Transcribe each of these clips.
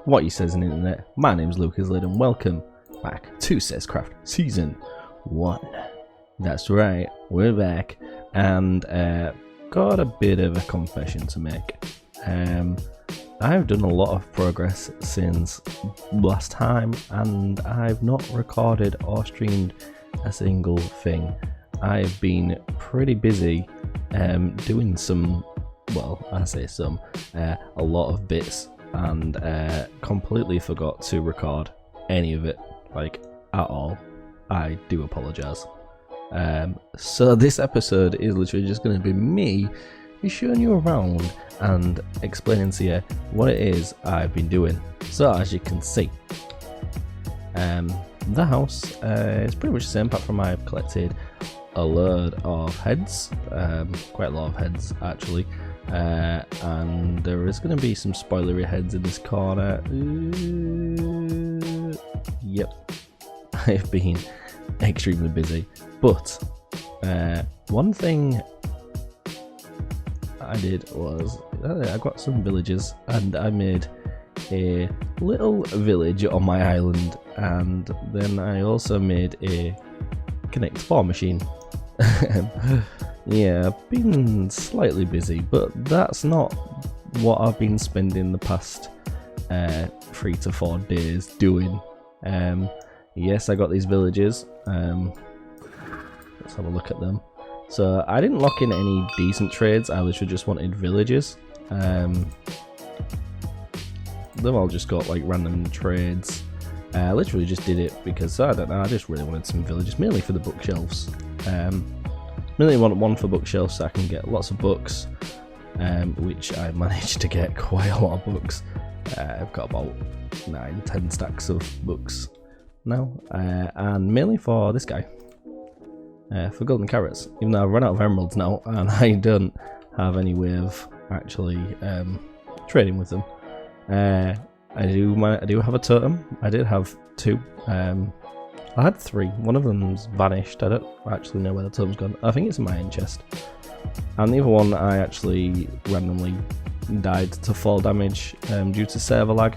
What you says in the internet, my name's Lukazlade and welcome back to SezzCraft Season 1. That's right, we're back and got a bit of a confession to make. I've done a lot of progress since last time and I've not recorded or streamed a single thing. I've been pretty busy doing some, well, I say some, a lot of bits, and completely forgot to record any of it, like, at all. I do apologise. So this episode is literally just going to be me showing you around and explaining to you what it is I've been doing. So as you can see, the house is pretty much the same, apart from I've collected a load of heads, quite a lot of heads actually, and there is going to be some spoilery heads in this corner. Yep, I've been extremely busy, but one thing I did was I got some villagers and I made a little village on my island, and then I also made a Connect 4 machine. Yeah, I've been slightly busy, but that's not what I've been spending the past 3 to 4 days doing. Yes, I got these villagers. Let's have a look at them. So I didn't lock in any decent trades, I literally just wanted villagers. They've all just got like random trades. I literally just did it because, I don't know, I just really wanted some villagers, mainly for the bookshelves. Mainly want one for bookshelves so I can get lots of books, which I managed to get quite a lot of books. I've got about 9-10 stacks of books now, and mainly for this guy, for golden carrots, even though I've run out of emeralds now and I don't have any way of actually trading with them. I do have a totem. I did have 2. I had 3. One of them's vanished. I don't actually know where the totem's gone. I think it's in my end chest. And the other one I actually randomly died to fall damage due to server lag.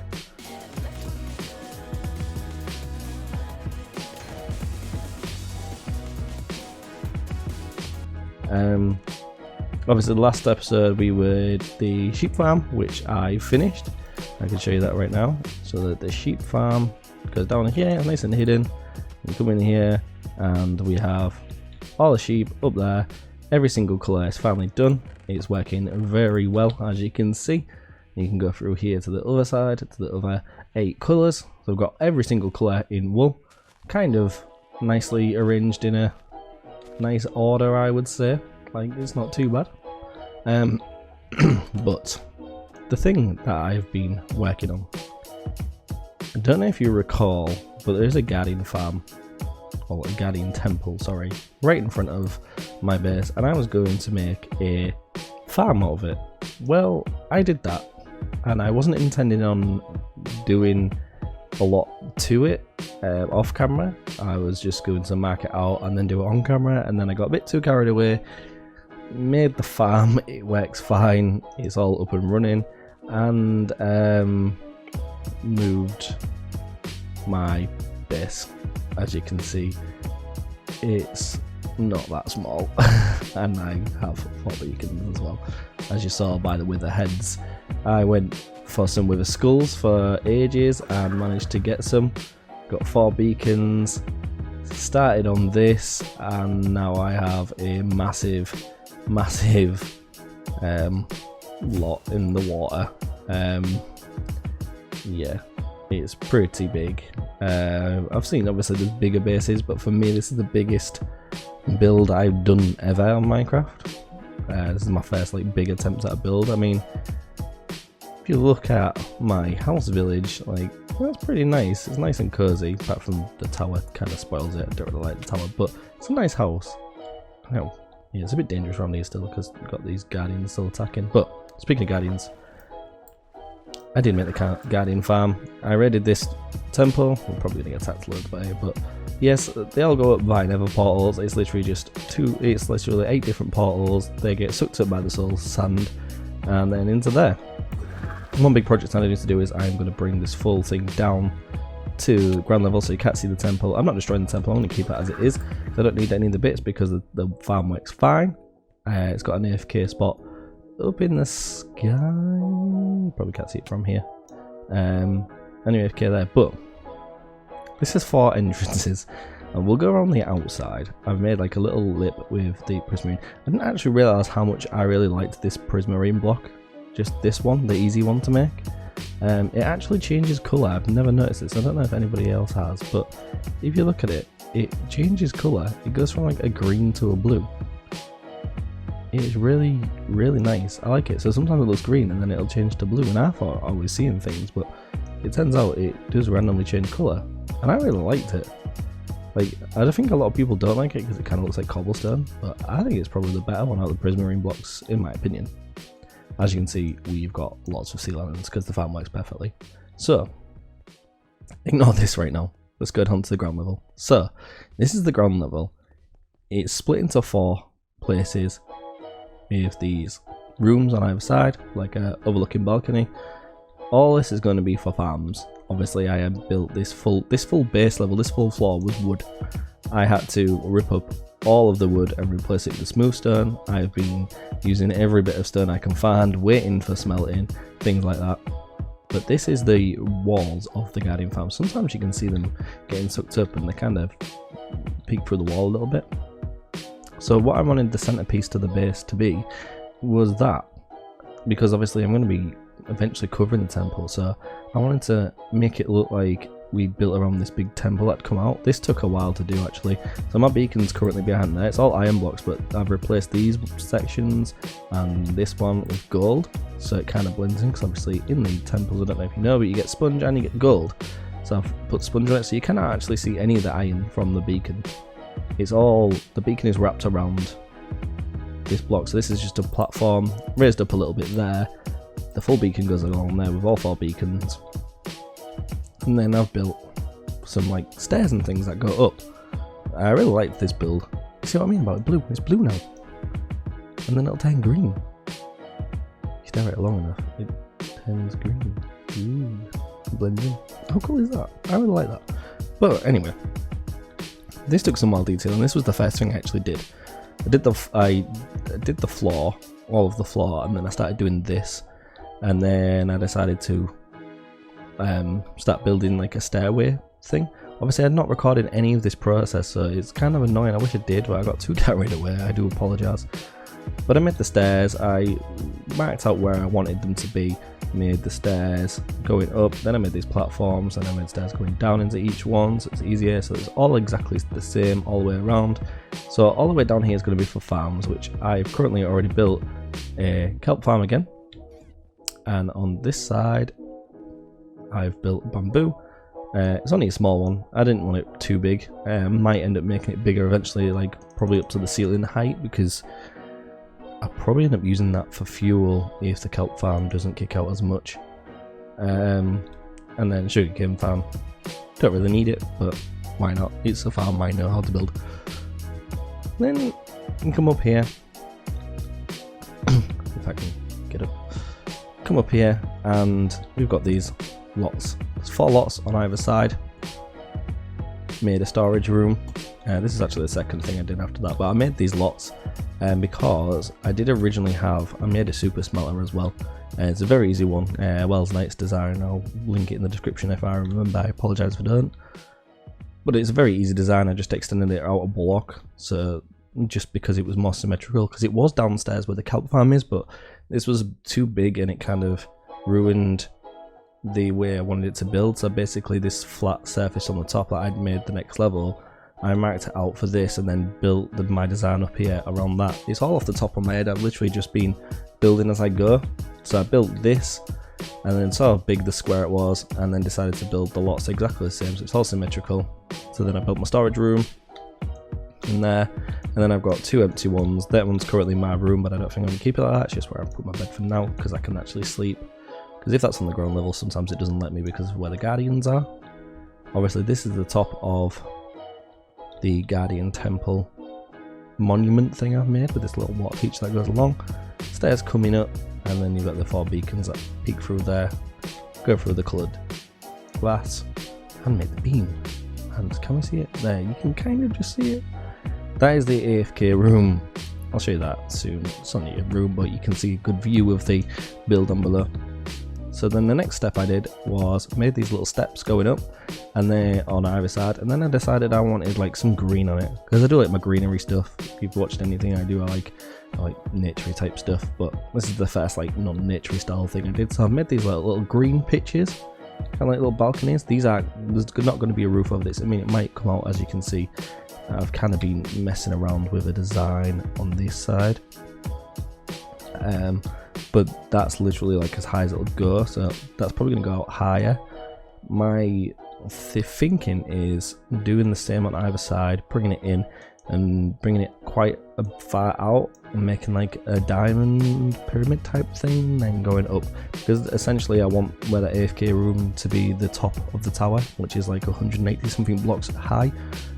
Obviously the last episode we were at the sheep farm, which I finished. I can show you that right now. So that the sheep farm goes down here, nice and hidden. You come in here and we have all the sheep up there. Every single colour is finally done. It's working very well, as you can see. You can go through here to the other side, to the other 8 colours. So I've got every single colour in wool, kind of nicely arranged in a nice order, I would say. Like, it's not too bad. But the thing that I've been working on, I don't know if you recall, but there's a guardian farm, or a guardian temple, sorry, right in front of my base, and I was going to make a farm out of it. Well, I did that, and I wasn't intending on doing a lot to it off camera. I was just going to mark it out and then do it on camera, and then I got a bit too carried away, made the farm. It works fine, it's all up and running, and moved my base. As you can see, it's not that small, and I have 4 beacons as well, as you saw by the wither heads. I went for some wither skulls for ages and managed to get some. Got 4 beacons, started on this, and now I have a massive lot in the water. Yeah, it's pretty big. I've seen obviously there's bigger bases, but for me this is the biggest build I've done ever on Minecraft. This is my first like big attempt at a build. I mean, if you look at my house village, like, that's pretty nice. It's nice and cozy, apart from the tower kind of spoils it. I don't really like the tower, but it's a nice house. Oh, yeah, it's a bit dangerous around here still because we've got these guardians still attacking. But speaking of guardians, I did make the guardian farm. I raided this temple. We're probably gonna get attacked loads by it, but yes, they all go up by nether portals. It's literally just it's literally 8 different portals. They get sucked up by the soul sand and then into there. One big project I need to do is I'm going to bring this full thing down to ground level so you can't see the temple. I'm not destroying the temple, I'm going to keep it as it is. I don't need any of the bits because the farm works fine. It's got an AFK spot up in the sky. You probably can't see it from here. An AFK there, but this has 4 entrances. And we'll go around the outside. I've made like a little lip with the prismarine. I didn't actually realise how much I really liked this prismarine block. Just this one, the easy one to make. It actually changes colour. I've never noticed this. I don't know if anybody else has, but if you look at it, it changes colour. It goes from like a green to a blue. It's really, really nice. I like it. So sometimes it looks green and then it'll change to blue. And I thought I was seeing things, but it turns out it does randomly change colour. And I really liked it. Like, I think a lot of people don't like it because it kind of looks like cobblestone, but I think it's probably the better one out of the prismarine blocks, in my opinion. As you can see, we've got lots of sea lanterns because the farm works perfectly. So, ignore this right now. Let's go down to the ground level. So, this is the ground level. It's split into 4 places with these rooms on either side, like a overlooking balcony. All this is going to be for farms. Obviously, I have built this full base level, this full floor with wood. I had to rip up all of the wood and replace it with smooth stone. I've been using every bit of stone I can find, waiting for smelting, things like that. But this is the walls of the Guardian farm. Sometimes you can see them getting sucked up and they kind of peek through the wall a little bit. So what I wanted the centerpiece to the base to be was that, because obviously I'm going to be eventually covering the temple, so I wanted to make it look like we built around this big temple that come out. This took a while to do actually, so my beacon's currently behind there. It's all iron blocks, but I've replaced these sections and this one with gold, so it kind of blends in, because obviously in the temples, I don't know if you know, but you get sponge and you get gold. So I've put sponge on it, so you cannot actually see any of the iron from the beacon. It's all, the beacon is wrapped around this block, so this is just a platform raised up a little bit there. The full beacon goes along there with all 4 beacons. And then I've built some like stairs and things that go up. I really like this build. You see what I mean about it? Blue. It's blue now. And then it'll turn green. You stare at it long enough, it turns green. Ooh, blends in. How cool is that? I really like that. But anyway, this took some more detail, and this was the first thing I actually did. I did the floor, all of the floor, and then I started doing this. And then I decided to start building like a stairway thing. Obviously, I had not recorded any of this process, so it's kind of annoying. I wish I did, but I got too carried away. I do apologise. But I made the stairs. I marked out where I wanted them to be. Made the stairs going up. Then I made these platforms, and I made stairs going down into each one, so it's easier. So it's all exactly the same all the way around. So all the way down here is going to be for farms, which I've currently already built a kelp farm again. And on this side, I've built bamboo. It's only a small one. I didn't want it too big. Might end up making it bigger eventually, like probably up to the ceiling height, because I'll probably end up using that for fuel if the kelp farm doesn't kick out as much. And then sugarcane farm. Don't really need it, but why not? It's a farm I know how to build. Then you can come up here. If I can get up. Come up here, and we've got these lots. There's 4 lots on either side. Made a storage room. This is actually the second thing I did after that, but I made these lots because I did originally have, I made a super smelter as well. It's a very easy one, Welsknight's design. I'll link it in the description if I remember. I apologise if I don't. But it's a very easy design. I just extended it out a block, so just because it was more symmetrical, because it was downstairs where the kelp farm is, but this was too big and it kind of ruined the way I wanted it to build. So basically this flat surface on the top that I'd made the next level, I marked it out for this and then built my design up here around that. It's all off the top of my head. I've literally just been building as I go. So I built this and then saw how big the square it was, and then decided to build the lots exactly the same, so it's all symmetrical. So then I built my storage room in there, and then I've got 2 empty ones. That one's currently my room, but I don't think I'm going to keep it like that. It's just where I put my bed for now, because I can actually sleep. Because if that's on the ground level, sometimes it doesn't let me because of where the guardians are. Obviously this is the top of the guardian temple. monument thing I've made with this little water feature that goes along. Stairs coming up, and then you've got the 4 beacons that peek through there, go through the coloured glass, and make the beam. And can we see it? There, you can kind of just see it. That is the AFK room. I'll show you that soon. It's not your room, but you can see a good view of the build down below. So then the next step I did was made these little steps going up, and they're on either side, and then I decided I wanted like some green on it, because I do like my greenery stuff. If you've watched anything I do, I like naturey type stuff, but this is the first like non-naturey style thing I did. So I've made these little green pitches, kind of like little balconies. There's not going to be a roof over this. I mean, it might come out, as you can see. I've kind of been messing around with a design on this side, but that's literally like as high as it'll go, so that's probably going to go out higher. My thinking is doing the same on either side, bringing it in and bringing it quite far out and making like a diamond pyramid type thing, then going up, because essentially I want where the AFK room to be the top of the tower, which is like 180 something blocks high.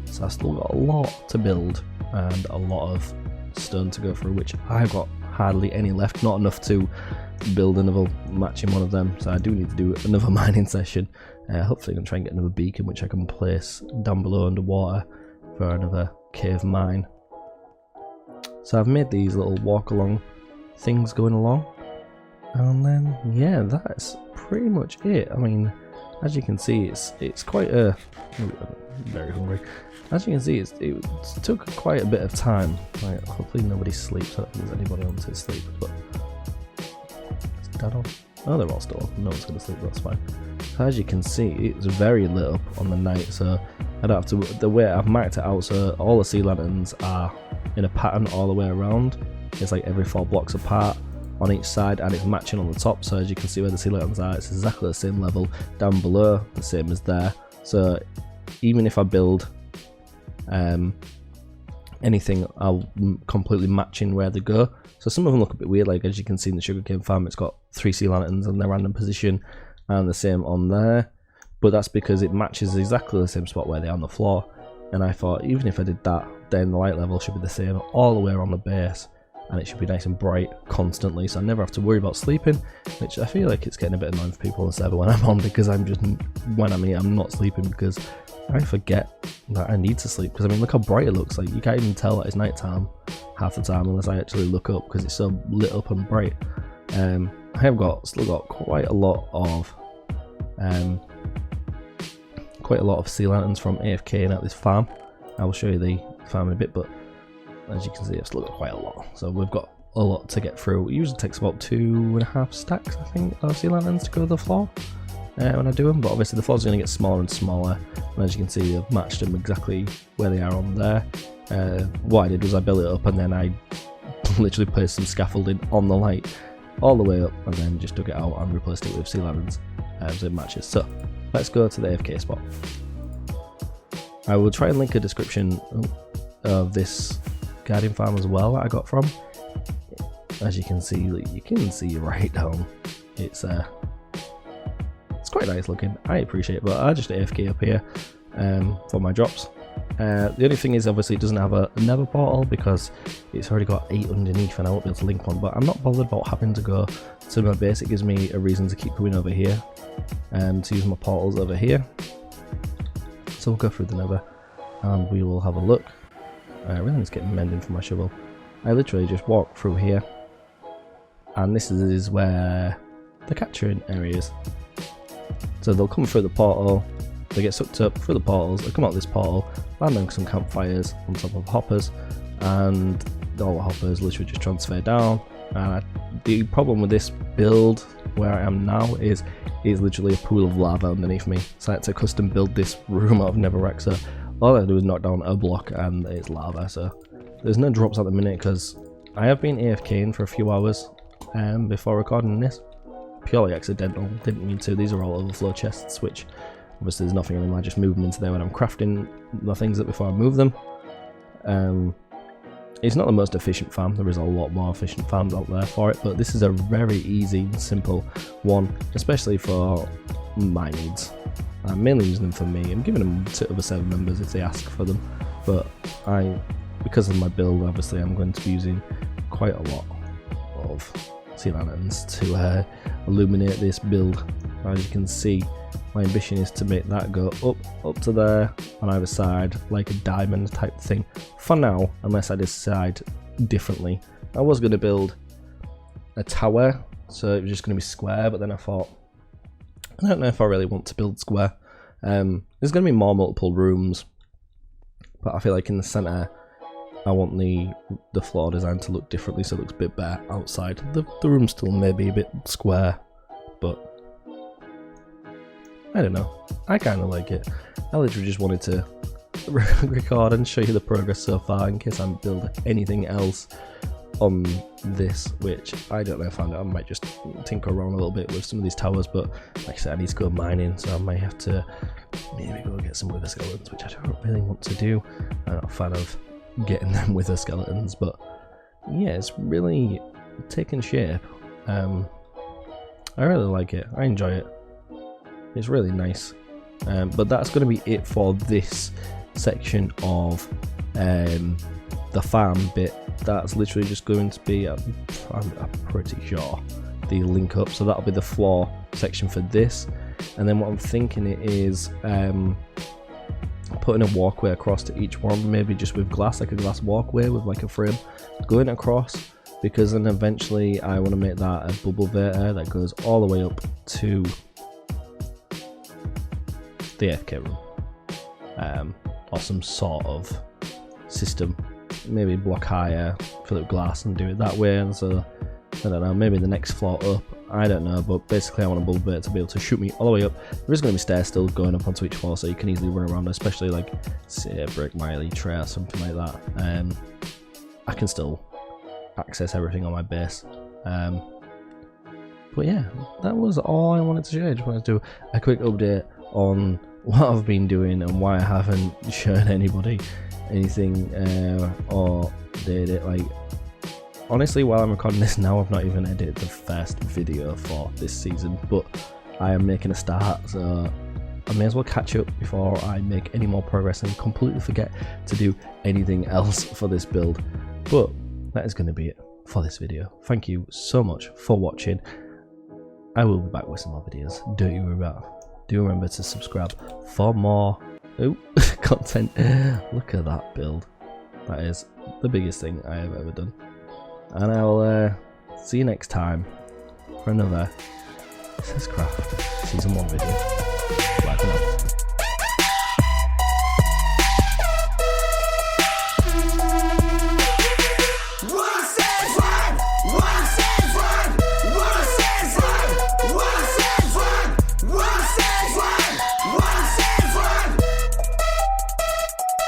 So I've still got a lot to build and a lot of stone to go through, which I've got hardly any left, not enough to build another matching one of them. So I do need to do another mining session. Hopefully I'm going to try and get another beacon which I can place down below underwater for another cave mine. So I've made these little walk along things going along, and then yeah, that's pretty much it. I mean, as you can see, it's quite a very hungry. As you can see, it took quite a bit of time. Like, hopefully nobody sleeps. I don't think there's anybody on to sleep, but is Dad on? Oh, they're all still on. No one's gonna sleep. That's fine. So as you can see, it's very lit up on the night, so I don't have to. The way I've marked it out, so all the sea lanterns are in a pattern all the way around. It's like every 4 blocks apart on each side, and it's matching on the top. So as you can see where the sea lanterns are, it's exactly the same level down below, the same as there. So even if I build anything, I'll completely matching where they go. So some of them look a bit weird, like as you can see in the sugarcane farm, it's got 3 sea lanterns in their random position, and the same on there. But that's because it matches exactly the same spot where they are on the floor. And I thought even if I did that, then the light level should be the same all the way around the base, and it should be nice and bright constantly, so I never have to worry about sleeping, which I feel like it's getting a bit annoying for people on the server when I'm on, because I'm just, when I'm here, I'm not sleeping because I forget that I need to sleep. Because I mean, look how bright it looks. Like, you can't even tell that it's night time half the time unless I actually look up, because it's so lit up and bright. I have still got quite a lot of sea lanterns from AFK at this farm. I will show you the farm in a bit, but as you can see, I've still got quite a lot. So we've got a lot to get through. It usually takes about 2.5 stacks, I think, of sea lanterns to go to the floor when I do them. But obviously the floor's going to get smaller and smaller. And as you can see, I've matched them exactly where they are on there. What I did was I built it up, and then I literally placed some scaffolding on the light all the way up, and then just took it out and replaced it with sea lanterns, so it matches. So let's go to the AFK spot. I will try and link a description of this guardian farm as well that I got from. As you can see, you can see right down. It's quite nice looking. I appreciate it, but I just AFK up here for my drops. The only thing is, obviously, it doesn't have a nether portal because it's already got 8 underneath, and I won't be able to link one. But I'm not bothered about having to go to my base. It gives me a reason to keep coming over here and to use my portals over here. So we'll go through the nether and we will have a look. I really need to get mending for my shovel. I literally just walk through here, and this is where the capturing area is. So they'll come through the portal, they get sucked up through the portals, they come out this portal, land on some campfires on top of hoppers, and all the hoppers literally just transfer down. And the problem with this build where I am now is literally a pool of lava underneath me. So I had to custom build this room out of netherrack. So all I do is knock down a block and it's lava. So there's no drops at the minute because I have been AFKing for a few hours before recording this. Purely accidental, didn't mean to. These are all overflow chests, which obviously there's nothing in them. I just move them into there when I'm crafting the things up before I move them. It's not the most efficient farm. There is a lot more efficient farms out there for it, but this is a very easy, simple one, especially for my needs. I'm mainly using them for me. I'm giving them to other server members if they ask for them, but I because of my build, obviously I'm going to be using quite a lot of sea lanterns to illuminate this build. As you can see, my ambition is to make that go up to there on either side, like a diamond type thing for now, unless I decide differently. I was going to build a tower, so it was just going to be square, but then I thought, I don't know if I really want to build square. There's going to be more multiple rooms, but I feel like in the centre I want the floor design to look differently, so it looks a bit better outside. The room still may be a bit square, but I don't know. I kind of like it. I literally just wanted to record and show you the progress so far in case I build anything else on this, which I don't know if I might just tinker around a little bit with some of these towers, but like I said, I need to go mining, so I might have to maybe go get some wither skeletons, which I don't really want to do. I'm not a fan of getting them wither skeletons, but yeah, it's really taking shape. I really like it. I enjoy it. It's really nice. But that's going to be it for this section of the farm bit. That's literally just going to be, I'm pretty sure, the link up. So that'll be the floor section for this. And then what I'm thinking it is putting a walkway across to each one, maybe just with glass, like a glass walkway with like a frame going across, because then eventually I want to make that a bubble vator that goes all the way up to the FK room, or some sort of system, maybe block higher, fill it with glass and do it that way. And so I don't know, maybe the next floor up, I don't know, but basically I want a bubble vator to be able to shoot me all the way up. There is going to be stairs still going up onto each floor, so you can easily run around, especially like say a brick miley tray or something like that. I can still access everything on my base. But yeah, that was all I wanted to share. I just wanted to do a quick update on what I've been doing and why I haven't shown anybody anything or did it. Like, honestly, while I'm recording this now, I've not even edited the first video for this season, but I am making a start, so I may as well catch up before I make any more progress and completely forget to do anything else for this build. But that is going to be it for this video. Thank you so much for watching. I will be back with some more videos. Don't you worry about it. Do remember to subscribe for more content. Look at that build. That is the biggest thing I have ever done. And I'll see you next time for another SezzCraft Season 1 video. Bye for now.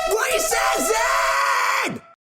What you says?